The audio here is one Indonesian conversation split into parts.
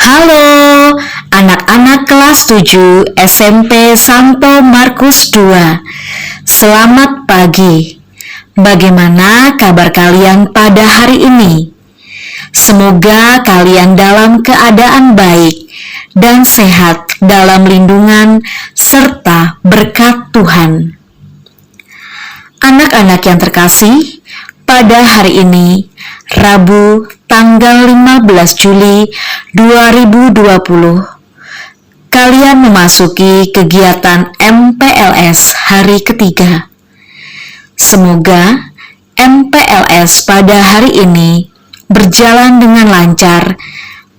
Halo, anak-anak kelas 7 SMP Santo Markus II. Selamat pagi. Bagaimana kabar kalian pada hari ini? Semoga kalian dalam keadaan baik dan sehat dalam lindungan serta berkat Tuhan. Anak-anak yang terkasih, pada hari ini, Rabu tanggal 15 Juli 2020, kalian memasuki kegiatan MPLS hari ketiga. Semoga MPLS pada hari ini berjalan dengan lancar,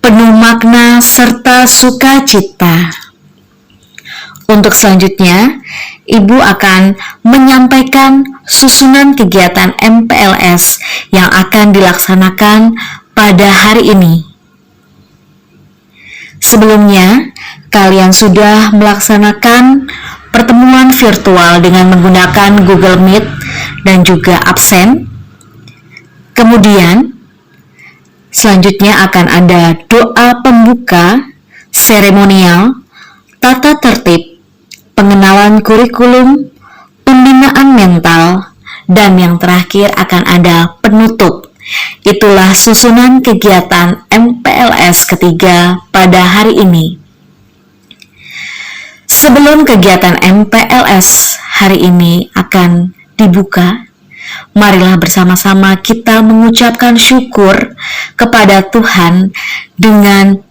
penuh makna serta sukacita. Untuk selanjutnya, Ibu akan menyampaikan susunan kegiatan MPLS yang akan dilaksanakan pada hari ini. Sebelumnya, kalian sudah melaksanakan pertemuan virtual dengan menggunakan Google Meet dan juga absen. Kemudian, selanjutnya akan ada doa pembuka, seremonial, tata tertib, pengenalan kurikulum, pembinaan mental, dan yang terakhir akan ada penutup. Itulah susunan kegiatan MPLS ketiga pada hari ini. Sebelum kegiatan MPLS hari ini akan dibuka, marilah bersama-sama kita mengucapkan syukur kepada Tuhan dengan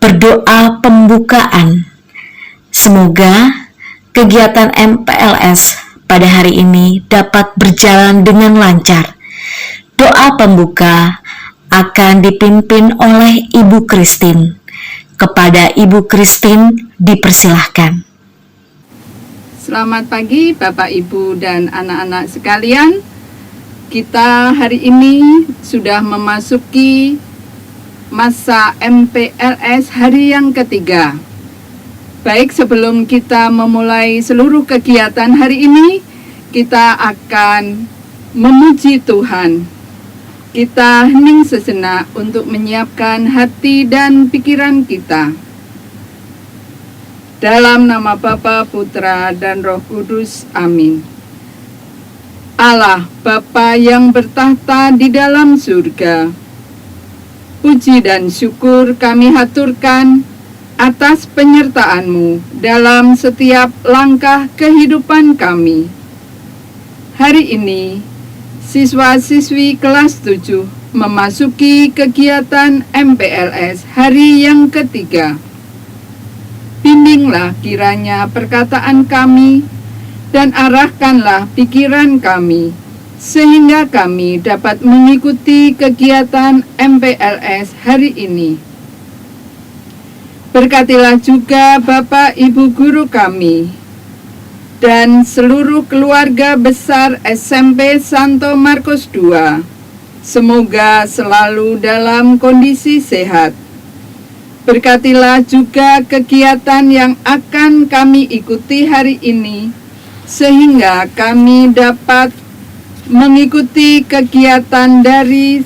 berdoa pembukaan. Semoga kegiatan MPLS pada hari ini dapat berjalan dengan lancar. Doa pembuka akan dipimpin oleh Ibu Christine. Kepada Ibu Christine dipersilahkan. Selamat pagi Bapak, Ibu, dan anak-anak sekalian. Kita hari ini sudah memasuki masa MPLS hari yang ketiga. Baik, sebelum kita memulai seluruh kegiatan hari ini, kita akan memuji Tuhan. Kita hening sejenak untuk menyiapkan hati dan pikiran kita. Dalam nama Bapa, Putra, dan Roh Kudus, amin. Allah, Bapa yang bertahta di dalam surga, puji dan syukur kami haturkan atas penyertaan-Mu dalam setiap langkah kehidupan kami. Hari ini, siswa-siswi kelas 7 memasuki kegiatan MPLS hari yang ketiga. Bimbinglah kiranya perkataan kami dan arahkanlah pikiran kami, sehingga kami dapat mengikuti kegiatan MPLS hari ini. Berkatilah juga Bapak Ibu guru kami dan seluruh keluarga besar SMP Santo Markus II. Semoga selalu dalam kondisi sehat. Berkatilah juga kegiatan yang akan kami ikuti hari ini, sehingga kami dapat mengikuti kegiatan dari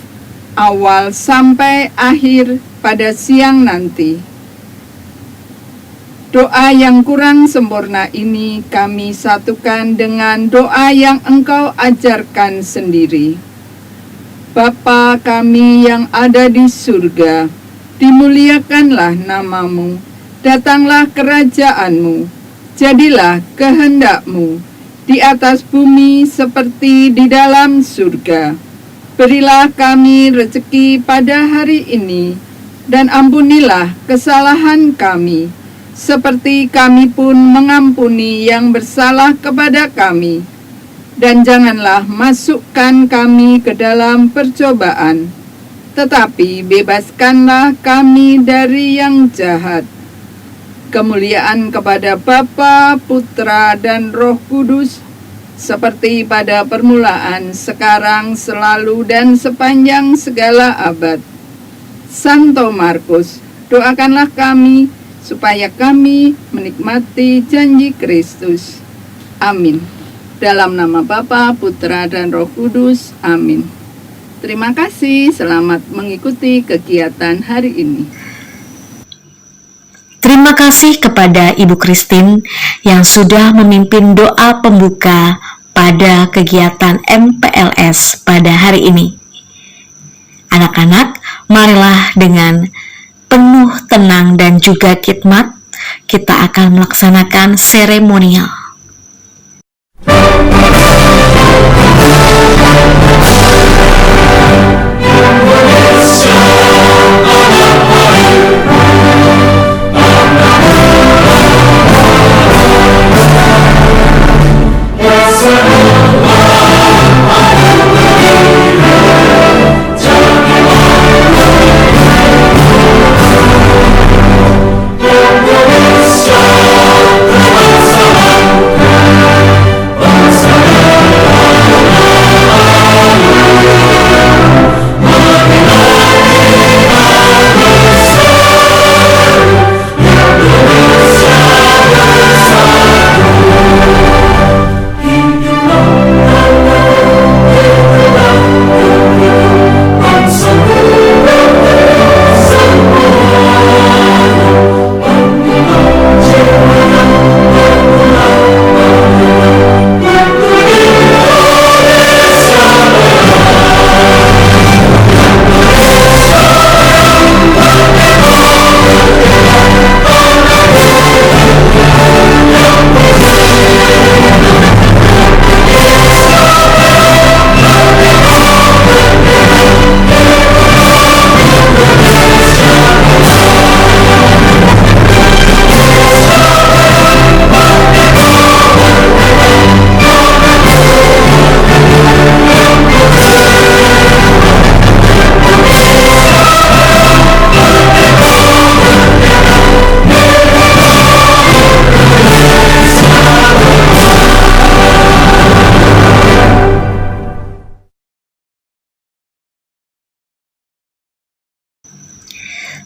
awal sampai akhir pada siang nanti. Doa yang kurang sempurna ini kami satukan dengan doa yang Engkau ajarkan sendiri. Bapa kami yang ada di surga, dimuliakanlah nama-Mu, datanglah kerajaan-Mu, jadilah kehendak-Mu di atas bumi seperti di dalam surga. Berilah kami rezeki pada hari ini, dan ampunilah kesalahan kami, seperti kami pun mengampuni yang bersalah kepada kami. Dan janganlah masukkan kami ke dalam percobaan, tetapi bebaskanlah kami dari yang jahat. Kemuliaan kepada Bapa, Putra, dan Roh Kudus, seperti pada permulaan, sekarang, selalu, dan sepanjang segala abad. Santo Markus, doakanlah kami, supaya kami menikmati janji Kristus. Amin. Dalam nama Bapa, Putra, dan Roh Kudus. Amin. Terima kasih, selamat mengikuti kegiatan hari ini. Terima kasih kepada Ibu Christine yang sudah memimpin doa pembuka pada kegiatan MPLS pada hari ini. Anak-anak, marilah dengan penuh tenang dan juga khidmat, kita akan melaksanakan seremonial.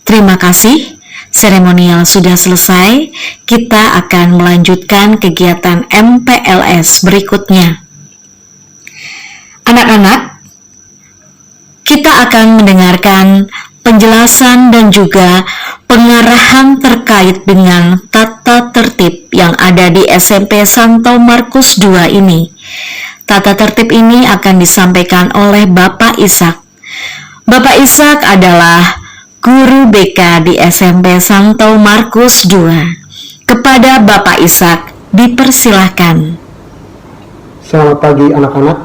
Terima kasih, seremonial sudah selesai. Kita akan melanjutkan kegiatan MPLS berikutnya. Anak-anak, kita akan mendengarkan penjelasan dan juga pengarahan terkait dengan tata tertib yang ada di SMP Santo Markus II ini. Tata tertib ini akan disampaikan oleh Bapak Ishak. Bapak Ishak adalah guru BK di SMP Santo Markus II. Kepada Bapak Ishak, dipersilahkan. Selamat pagi anak-anak.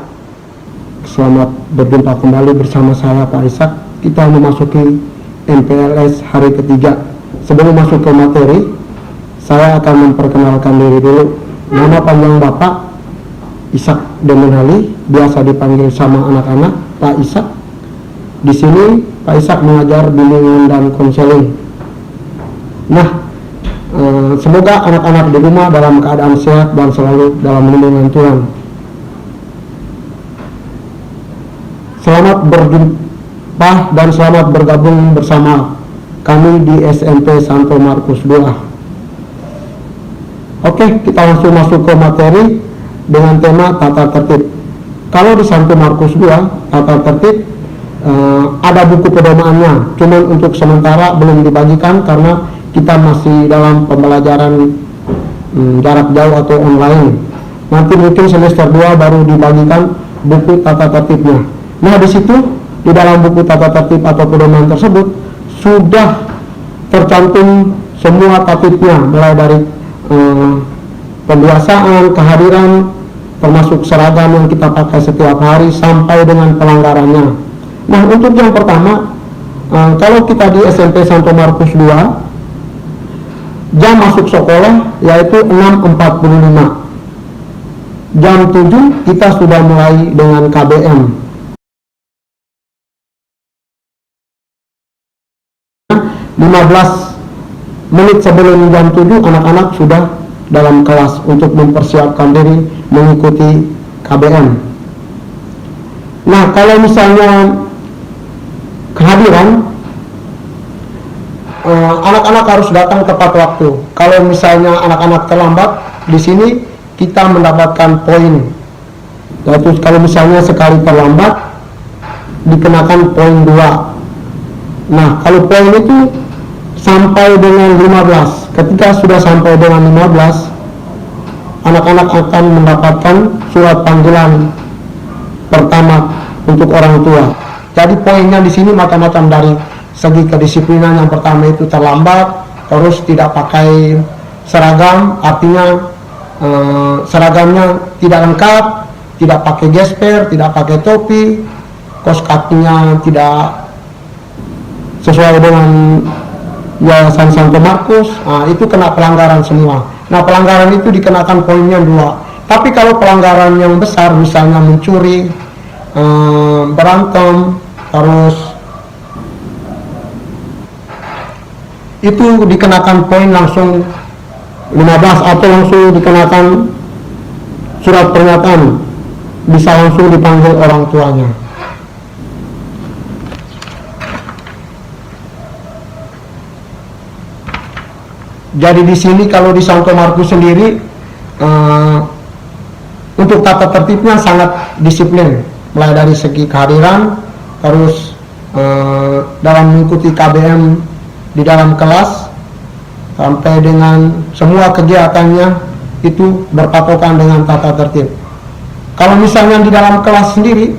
Selamat berjumpa kembali bersama saya Pak Ishak. Kita memasuki MPLS hari ketiga. Sebelum masuk ke materi, saya akan memperkenalkan diri dulu. Nama panjang Bapak Ishak Demenhali, biasa dipanggil sama anak-anak Pak Ishak. Di sini Pak Ishak mengajar bimbingan dan konseling. Nah, semoga anak-anak di rumah dalam keadaan sehat dan selalu dalam lindungan Tuhan. Selamat berjumpa dan selamat bergabung bersama kami di SMP Santo Markus II. Oke, kita langsung masuk ke materi dengan tema tata tertib. Kalau di Santo Markus II, tata tertib ada buku pedomaannya, cuman untuk sementara belum dibagikan karena kita masih dalam pembelajaran jarak jauh atau online. Nanti mungkin semester 2 baru dibagikan buku tata tertibnya. Nah, di situ di dalam buku tata tertib atau pedoman tersebut sudah tercantum semua tertibnya, mulai dari pembiasaan, kehadiran, termasuk seragam yang kita pakai setiap hari sampai dengan pelanggarannya. Nah, untuk yang pertama, kalau kita di SMP Santo Markus II, jam masuk sekolah yaitu 6.45. Jam 7 kita sudah mulai dengan KBM. 15 menit sebelum jam 7 anak-anak sudah dalam kelas untuk mempersiapkan diri mengikuti KBM. Nah, kalau misalnya kehadiran, anak-anak harus datang tepat waktu. Kalau misalnya anak-anak terlambat, di sini kita mendapatkan poin. Yaitu kalau misalnya sekali terlambat, dikenakan poin 2. Nah, kalau poin itu sampai dengan 15. Ketika sudah sampai dengan 15, anak-anak akan mendapatkan surat panggilan pertama untuk orang tua. Jadi poinnya di sini macam-macam, dari segi kedisiplinan. Yang pertama itu terlambat, terus tidak pakai seragam, artinya seragamnya tidak lengkap, tidak pakai gesper, tidak pakai topi, kaos kakinya tidak sesuai dengan Yayasan Santo Markus. Nah, itu kena pelanggaran semua. Nah, pelanggaran itu dikenakan poinnya 2. Tapi kalau pelanggaran yang besar, misalnya mencuri, berantem, terus itu dikenakan poin langsung 15, atau langsung dikenakan surat pernyataan, bisa langsung dipanggil orang tuanya. Jadi di sini kalau di Santo Markus sendiri, untuk tata tertibnya sangat disiplin, mulai dari segi kehadiran, terus dalam mengikuti KBM di dalam kelas, sampai dengan semua kegiatannya itu berpatokan dengan tata tertib. Kalau misalnya di dalam kelas sendiri,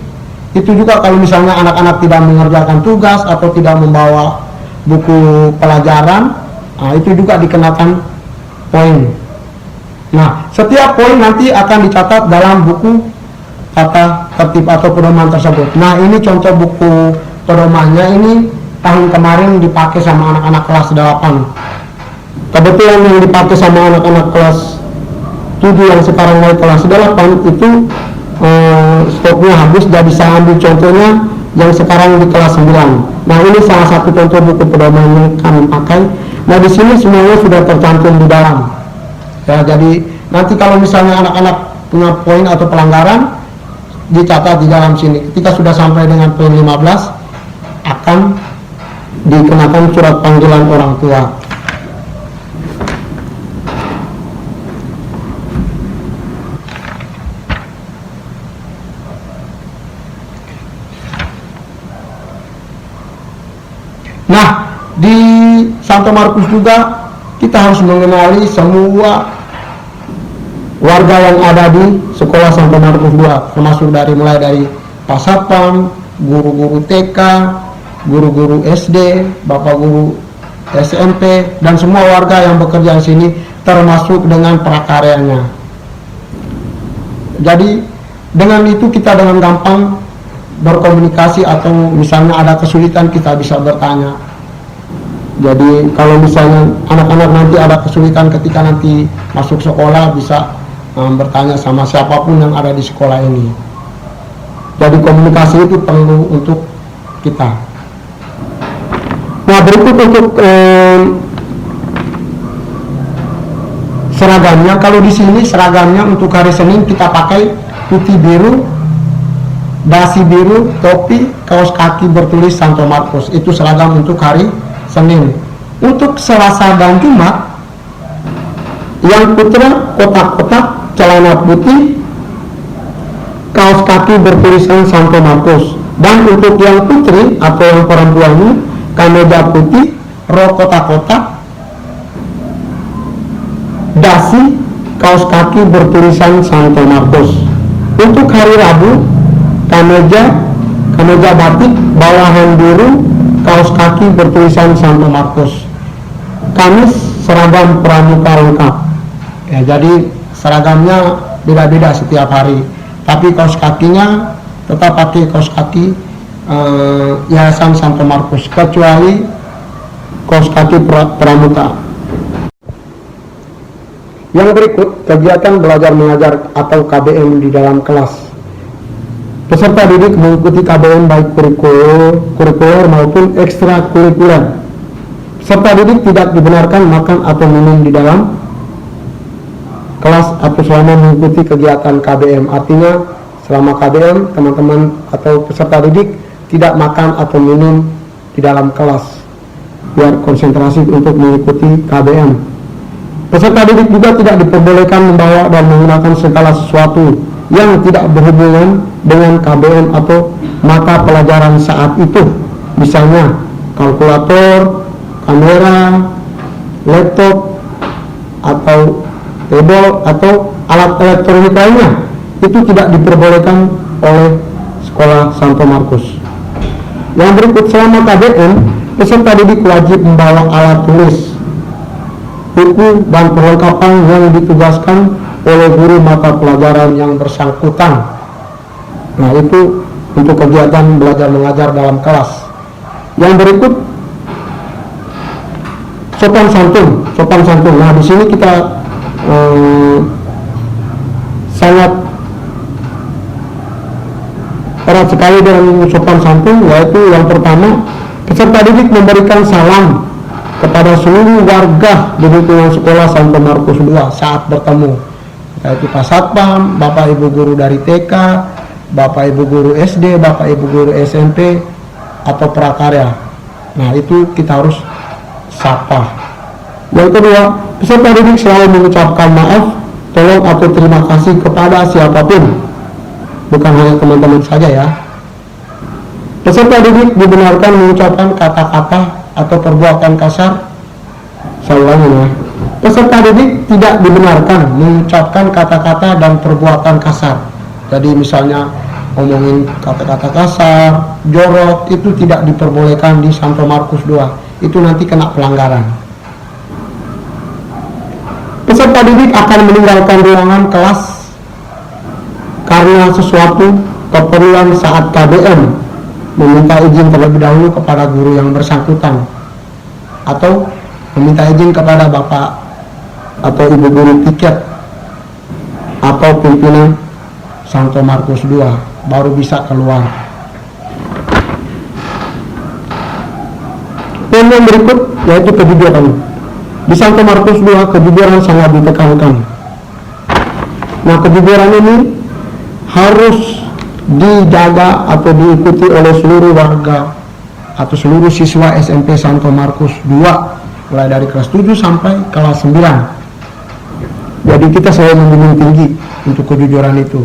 itu juga kalau misalnya anak-anak tidak mengerjakan tugas atau tidak membawa buku pelajaran, itu juga dikenakan poin. Nah, setiap poin nanti akan dicatat dalam buku tata tertib atau pedoman tersebut. Nah, ini contoh buku pedomannya, ini tahun kemarin dipakai sama anak-anak kelas 8. Kebetulan yang dipakai sama anak-anak kelas 7 yang sekarang naik kelas 8 itu stoknya habis, jadi saya ambil contohnya yang sekarang di kelas 9. Nah, ini salah satu contoh buku pedoman yang kami pakai. Nah, di sini semuanya sudah tercantum di dalam. Ya, jadi nanti kalau misalnya anak-anak punya poin atau pelanggaran, dicatat di dalam sini. Ketika sudah sampai dengan poin 15, akan dikenakan surat panggilan orang tua. Nah, di Santo Markus juga kita harus mengenali semua warga yang ada di sekolah Santo Markus 2, termasuk mulai dari Pak Satpam, guru-guru TK, guru-guru SD, bapak guru SMP, dan semua warga yang bekerja di sini, termasuk dengan prakaryanya. Jadi dengan itu kita dengan gampang berkomunikasi, atau misalnya ada kesulitan kita bisa bertanya. Jadi kalau misalnya anak-anak nanti ada kesulitan ketika nanti masuk sekolah, bisa bertanya sama siapapun yang ada di sekolah ini. Jadi komunikasi itu perlu untuk kita. Nah, berikut untuk seragamnya. Kalau di sini seragamnya untuk hari Senin kita pakai putih biru, dasi biru, topi, kaos kaki bertulis Santo Markus. Itu seragam untuk hari Senin. Untuk Selasa dan Jumat, yang putra kotak-kotak, celana putih, kaos kaki bertulisan Santo Markus. Dan untuk yang putri atau yang perempuan ini, kemeja putih, rok kotak-kotak, dasi, kaos kaki bertulisan Santo Markus. Untuk hari Rabu, kemeja batik, bawahan biru, kaos kaki bertulisan Santo Markus. Kamis seragam pramuka lengkap. Ya, jadi seragamnya beda-beda setiap hari. Tapi kaos kakinya tetap pakai kaos kaki Yayasan Santo Markus, kecuali kaos kaki pramuka. Yang berikut, kegiatan belajar mengajar atau KBM di dalam kelas. Peserta didik mengikuti KBM baik kurikuler maupun ekstrakurikuler. Peserta didik tidak dibenarkan makan atau minum di dalam kelas atau selama mengikuti kegiatan KBM. Artinya selama KBM teman-teman atau peserta didik tidak makan atau minum di dalam kelas, biar konsentrasi untuk mengikuti KBM. Peserta didik juga tidak diperbolehkan membawa dan menggunakan segala sesuatu yang tidak berhubungan dengan KBM atau mata pelajaran saat itu, misalnya kalkulator, kamera, laptop atau tablet atau alat elektronik lainnya itu tidak diperbolehkan oleh sekolah Santo Markus. Yang berikut, selama KBM, peserta didik wajib membawa alat tulis, buku, dan perlengkapan yang ditugaskan oleh guru mata pelajaran yang bersangkutan. Nah, itu untuk kegiatan belajar mengajar dalam kelas. Yang berikut, sopan santun. Nah, di sini kita sangat erat sekali dengan sopan santun, yaitu yang pertama, peserta didik memberikan salam kepada seluruh warga di lingkungan sekolah Santo Markus II saat bertemu, yaitu Pak Satpam, Bapak Ibu guru dari TK, Bapak Ibu guru SD, Bapak Ibu guru SMP, atau prakarya. Nah, itu kita harus sapa. Yang kedua, peserta didik selalu mengucapkan maaf, tolong atau terima kasih kepada siapapun, bukan hanya teman-teman saja ya. Peserta didik dibenarkan mengucapkan kata-kata atau perbuatan kasar. Saya ulangi ya. Peserta didik tidak dibenarkan mengucapkan kata-kata dan perbuatan kasar. Jadi misalnya ngomongin kata-kata kasar, jorok, itu tidak diperbolehkan di Santo Markus II. Itu nanti kena pelanggaran. Peserta didik akan meninggalkan ruangan kelas karena sesuatu keperluan saat KBM, meminta izin terlebih dahulu kepada guru yang bersangkutan, atau meminta izin kepada bapak atau ibu guru tiket atau pimpinan Santo Markus II, baru bisa keluar. Poin yang berikut yaitu kejujuran. Di Santo Markus II kejujuran sangat ditekankan. Nah, kejujuran ini harus dijaga atau diikuti oleh seluruh warga atau seluruh siswa SMP Santo Markus II, mulai dari kelas 7 sampai kelas 9. Jadi kita selalu menjunjung tinggi untuk kejujuran itu.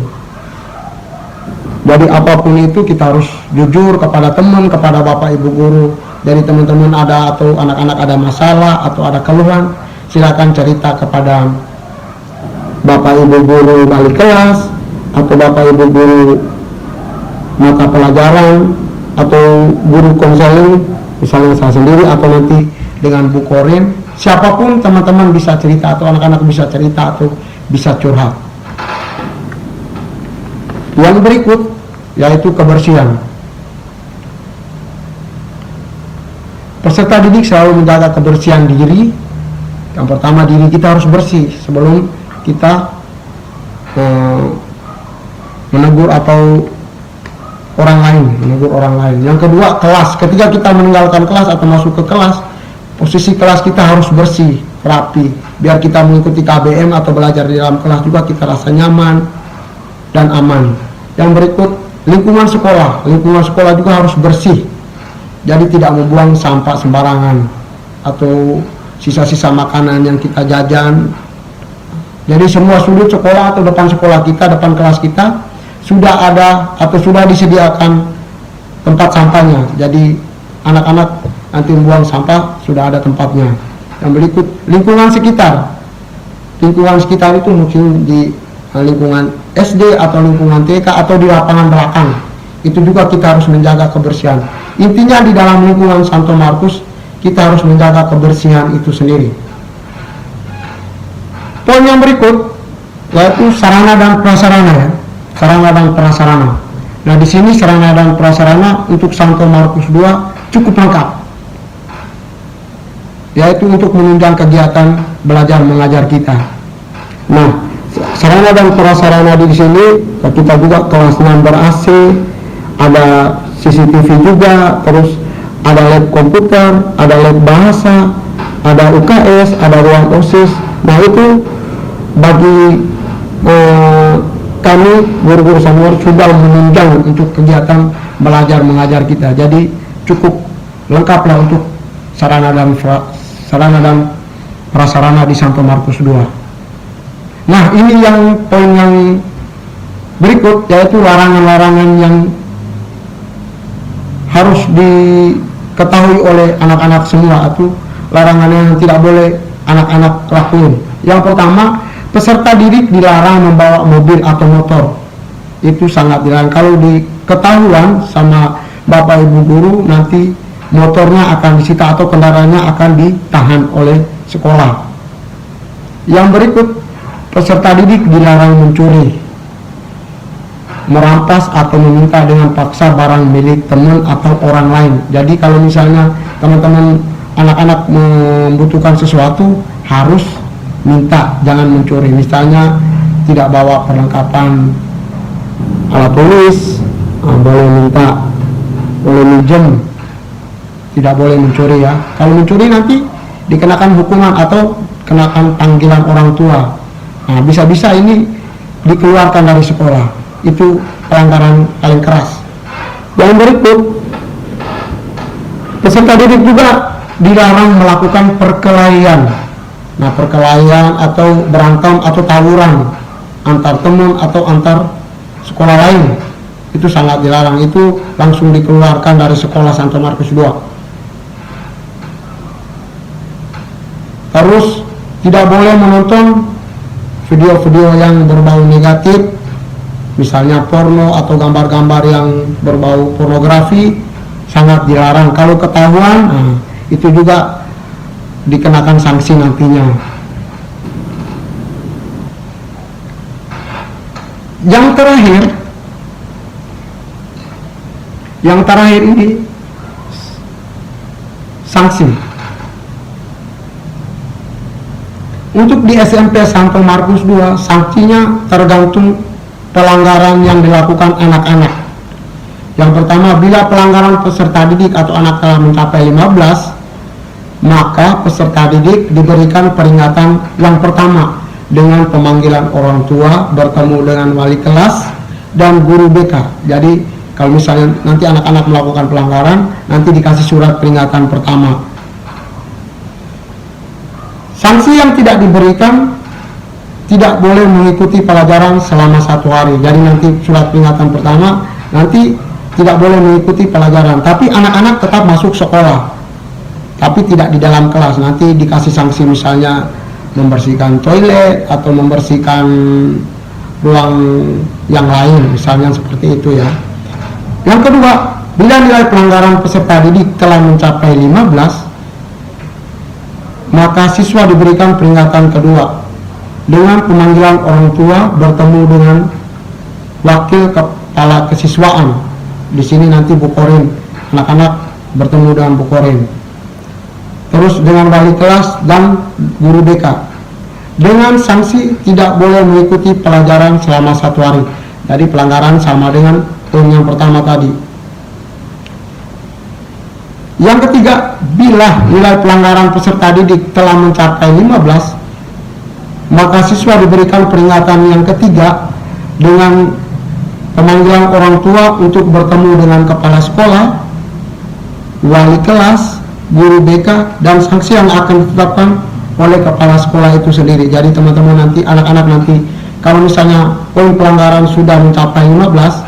Jadi apapun itu kita harus jujur kepada teman, kepada bapak ibu guru. Jadi teman-teman ada atau anak-anak ada masalah atau ada keluhan, silakan cerita kepada bapak ibu guru wali kelas atau bapak ibu guru mata pelajaran atau guru konseling, misalnya saya sendiri atau nanti dengan Bu Korin. Siapapun teman-teman bisa cerita atau anak-anak bisa cerita atau bisa curhat. Yang berikut yaitu kebersihan. Peserta didik selalu menjaga kebersihan diri. Yang pertama, diri kita harus bersih sebelum kita menegur atau menegur orang lain. Yang kedua, kelas. Ketika kita meninggalkan kelas atau masuk ke kelas, posisi kelas kita harus bersih, rapi, biar kita mengikuti KBM atau belajar di dalam kelas juga kita rasa nyaman dan aman. Yang berikut, lingkungan sekolah. Lingkungan sekolah juga harus bersih. Jadi tidak membuang sampah sembarangan atau sisa-sisa makanan yang kita jajan. Jadi semua sudut sekolah atau depan sekolah kita, depan kelas kita sudah ada atau sudah disediakan tempat sampahnya. Jadi anak-anak nanti membuang sampah sudah ada tempatnya. Yang berikut, lingkungan sekitar. Lingkungan sekitar itu mungkin di lingkungan SD atau lingkungan TK atau di lapangan belakang. Itu juga kita harus menjaga kebersihan. Intinya di dalam lingkungan Santo Markus kita harus menjaga kebersihan itu sendiri. Poin yang berikut yaitu sarana dan prasarana ya. Sarana dan prasarana. Nah, di sini sarana dan prasarana untuk Santo Markus II cukup lengkap. Yaitu untuk menunjang kegiatan belajar mengajar kita. Nah, sarana dan prasarana di sini kita juga kelas 6 ber-AC, ada CCTV juga, terus ada lab komputer, ada lab bahasa, ada UKS, ada ruang OSIS. Nah, itu bagi kami guru-guru senior sudah menunjang untuk kegiatan belajar mengajar kita. Jadi cukup lengkaplah untuk sarana dan prasarana di Santo Markus II. Nah, ini yang poin yang berikut yaitu larangan-larangan yang harus diketahui oleh anak-anak semua, atau larangan yang tidak boleh anak-anak lakuin. Yang pertama, peserta didik dilarang membawa mobil atau motor. Itu sangat dilarang. Kalau diketahuan sama Bapak Ibu guru, nanti motornya akan disita atau kendaraannya akan ditahan oleh sekolah. Yang berikut, peserta didik dilarang mencuri, merampas atau meminta dengan paksa barang milik teman atau orang lain. Jadi kalau misalnya teman-teman anak-anak membutuhkan sesuatu, harus minta, jangan mencuri. Misalnya tidak bawa perlengkapan alat tulis, boleh minta, boleh minjem, tidak boleh mencuri ya. Kalau mencuri nanti dikenakan hukuman atau kenakan panggilan orang tua. Nah, bisa-bisa ini dikeluarkan dari sekolah. Itu pelanggaran paling keras. Yang berikut, peserta didik juga dilarang melakukan perkelahian. Nah, perkelahian atau berantem atau tawuran antar teman atau antar sekolah lain, itu sangat dilarang. Itu langsung dikeluarkan dari sekolah Santo Markus II. Terus tidak boleh menonton video-video yang berbau negatif, misalnya porno atau gambar-gambar yang berbau pornografi, sangat dilarang. Kalau ketahuan, itu juga dikenakan sanksi nantinya. Yang terakhir ini sanksi. Untuk di SMP Santo Markus II, sanksinya tergantung pelanggaran yang dilakukan anak-anak. Yang pertama, bila pelanggaran peserta didik atau anak telah mencapai 15, maka peserta didik diberikan peringatan yang pertama dengan pemanggilan orang tua, bertemu dengan wali kelas dan guru BK. Jadi kalau misalnya nanti anak-anak melakukan pelanggaran, nanti dikasih surat peringatan pertama. Sanksi yang tidak diberikan, tidak boleh mengikuti pelajaran selama 1 hari. Jadi nanti surat peringatan pertama, nanti tidak boleh mengikuti pelajaran, tapi anak-anak tetap masuk sekolah, tapi tidak di dalam kelas. Nanti dikasih sanksi, misalnya membersihkan toilet atau membersihkan ruang yang lain, misalnya seperti itu ya. Yang kedua, bila nilai pelanggaran peserta didik telah mencapai 15, maka siswa diberikan peringatan kedua dengan pemanggilan orang tua, bertemu dengan wakil kepala kesiswaan. Di sini nanti Bukorin, anak-anak bertemu dengan Bukorin. Terus dengan wali kelas dan guru BK. Dengan sanksi tidak boleh mengikuti pelajaran selama 1 hari. Jadi pelanggaran sama dengan yang pertama tadi. Yang ketiga, bila nilai pelanggaran peserta didik telah mencapai 15, maka siswa diberikan peringatan yang ketiga dengan pemanggilan orang tua untuk bertemu dengan kepala sekolah, wali kelas, guru BK, dan sanksi yang akan ditetapkan oleh kepala sekolah itu sendiri. Jadi teman-teman nanti, anak-anak nanti, kalau misalnya poin pelanggaran sudah mencapai 15,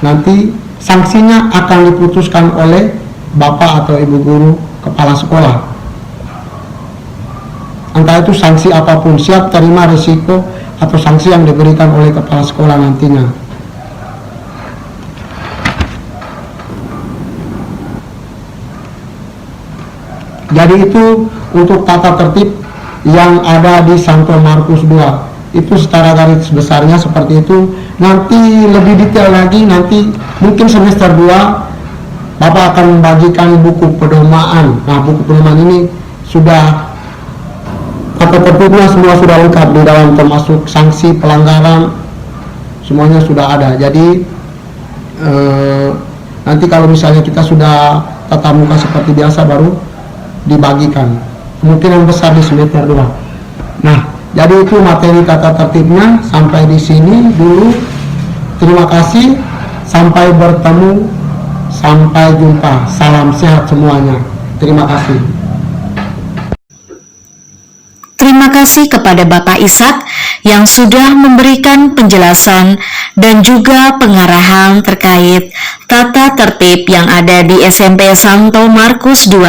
nanti sanksinya akan diputuskan oleh Bapak atau Ibu guru kepala sekolah. Entah itu sanksi apapun, siap terima risiko atau sanksi yang diberikan oleh kepala sekolah nantinya. Jadi itu untuk tata tertib yang ada di Santo Markus II. Itu secara garis besarnya seperti itu. Nanti lebih detail lagi, nanti mungkin semester 2 Bapak akan membagikan buku pedoman. Nah, buku pedoman ini sudah tata tertibnya semua sudah lengkap di dalam, termasuk sanksi pelanggaran, semuanya sudah ada. Jadi nanti kalau misalnya kita sudah tatap muka seperti biasa, baru dibagikan. Kemungkinan besar di semester 2. Nah, jadi itu materi tata tertibnya. Sampai di sini dulu. Terima kasih. Sampai bertemu. Sampai jumpa. Salam sehat semuanya. Terima kasih. Terima kasih kepada Bapak Ishak yang sudah memberikan penjelasan dan juga pengarahan terkait tata tertib yang ada di SMP Santo Markus II.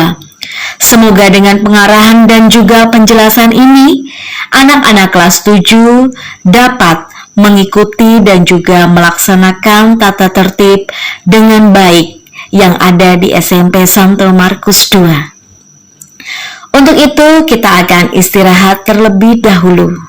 Semoga dengan pengarahan dan juga penjelasan ini, anak-anak kelas 7 dapat mengikuti dan juga melaksanakan tata tertib dengan baik yang ada di SMP Santo Markus II. Untuk itu, kita akan istirahat terlebih dahulu.